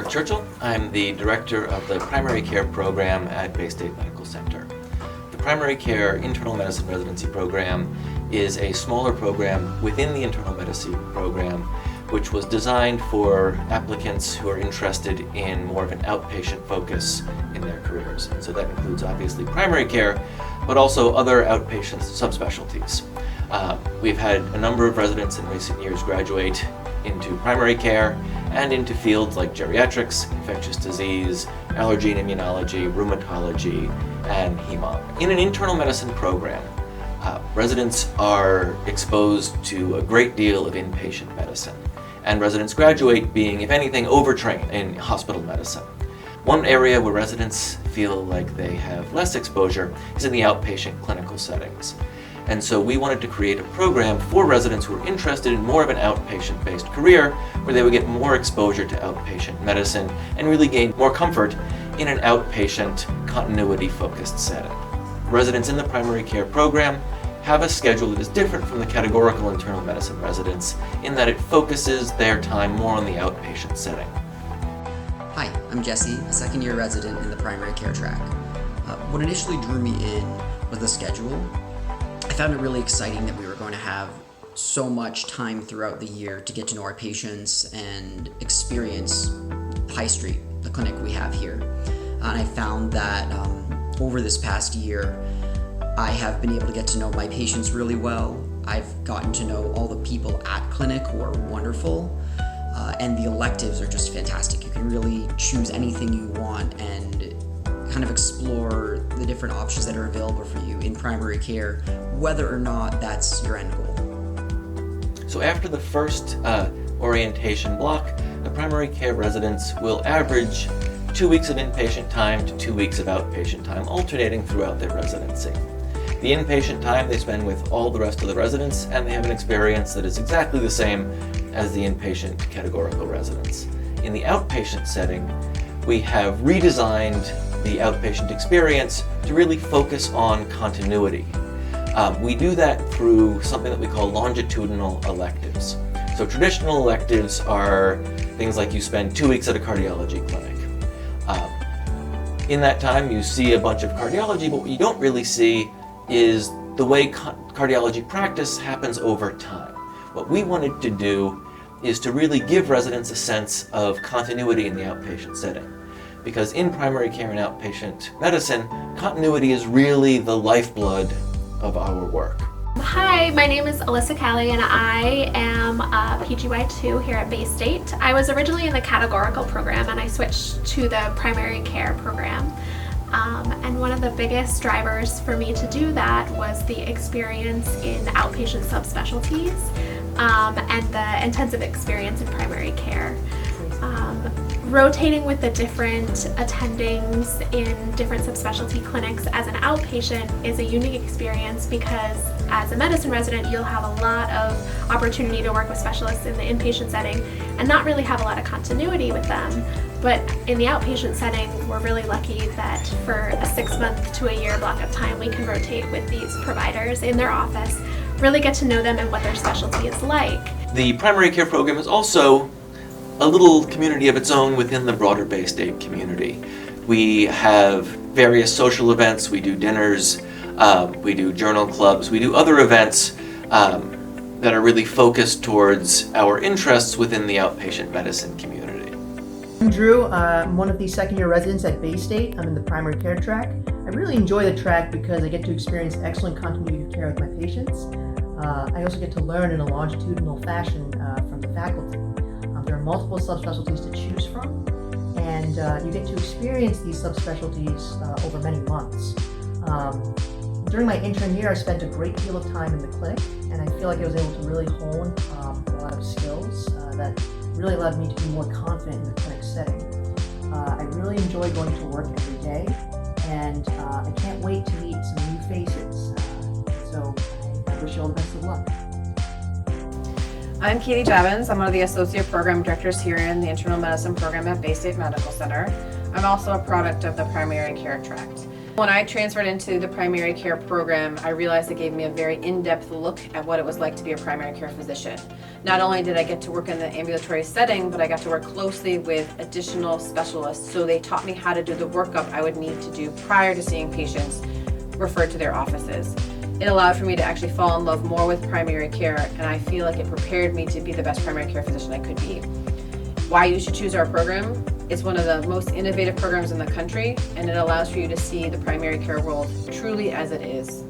Churchill. I'm the director of the primary care program at Baystate Medical Center. The primary care internal medicine residency program is a smaller program within the internal medicine program, which was designed for applicants who are interested in more of an outpatient focus in their careers. And so that includes obviously primary care, but also other outpatient subspecialties. We've had a number of residents in recent years graduate into primary care and into fields like geriatrics, infectious disease, allergy and immunology, rheumatology, and hem-onc. In an internal medicine program, residents are exposed to a great deal of inpatient medicine, and residents graduate being, if anything, overtrained in hospital medicine. One area where residents feel like they have less exposure is in the outpatient clinical settings. And so we wanted to create a program for residents who are interested in more of an outpatient-based career, where they would get more exposure to outpatient medicine and really gain more comfort in an outpatient, continuity-focused setting. Residents in the primary care program have a schedule that is different from the categorical internal medicine residents in that it focuses their time more on the outpatient setting. Hi, I'm Jesse, a second-year resident in the primary care track. What initially drew me in was the schedule. I found it really exciting that we were going to have so much time throughout the year to get to know our patients and experience High Street, the clinic we have here. And I found that over this past year, I have been able to get to know my patients really well. I've gotten to know all the people at clinic who are wonderful, and the electives are just fantastic. You can really choose anything you want and kind of explore the different options that are available for you in primary care, whether or not that's your end goal. So after the first orientation block, the primary care residents will average 2 weeks of inpatient time to 2 weeks of outpatient time, alternating throughout their residency. The inpatient time they spend with all the rest of the residents, and they have an experience that is exactly the same as the inpatient categorical residents. In the outpatient setting, we have redesigned the outpatient experience to really focus on continuity. We do that through something that we call longitudinal electives. So traditional electives are things like you spend 2 weeks at a cardiology clinic. In that time you see a bunch of cardiology, but what you don't really see is the way cardiology practice happens over time. What we wanted to do is to really give residents a sense of continuity in the outpatient setting. Because in primary care and outpatient medicine, continuity is really the lifeblood of our work. Hi, my name is Alyssa Callie and I am a PGY2 here at Baystate. I was originally in the categorical program and I switched to the primary care program. And one of the biggest drivers for me to do that was the experience in outpatient subspecialties and the intensive experience in primary care. Rotating with the different attendings in different subspecialty clinics as an outpatient is a unique experience because as a medicine resident you'll have a lot of opportunity to work with specialists in the inpatient setting and not really have a lot of continuity with them. But in the outpatient setting, we're really lucky that for a 6-month to a year block of time we can rotate with these providers in their office, really get to know them and what their specialty is like. The primary care program is also a little community of its own within the broader Baystate community. We have various social events, we do dinners, we do journal clubs, we do other events that are really focused towards our interests within the outpatient medicine community. I'm Drew. I'm one of the second-year residents at Baystate. I'm in the primary care track. I really enjoy the track because I get to experience excellent continuity of care with my patients. I also get to learn in a longitudinal fashion from the faculty. There are multiple subspecialties to choose from, and you get to experience these subspecialties over many months. During my intern year, I spent a great deal of time in the clinic, and I feel like I was able to really hone a lot of skills that really allowed me to be more confident in the clinic setting. I really enjoy going to work every day, and I can't wait to meet some new faces. So I wish you all the best of luck. I'm Katie Jevons. I'm one of the Associate Program Directors here in the Internal Medicine Program at Baystate Medical Center. I'm also a product of the primary care tract. When I transferred into the primary care program, I realized it gave me a very in-depth look at what it was like to be a primary care physician. Not only did I get to work in the ambulatory setting, but I got to work closely with additional specialists. So they taught me how to do the workup I would need to do prior to seeing patients referred to their offices. It allowed for me to actually fall in love more with primary care, and I feel like it prepared me to be the best primary care physician I could be. Why you should choose our program? It's one of the most innovative programs in the country, and it allows for you to see the primary care world truly as it is.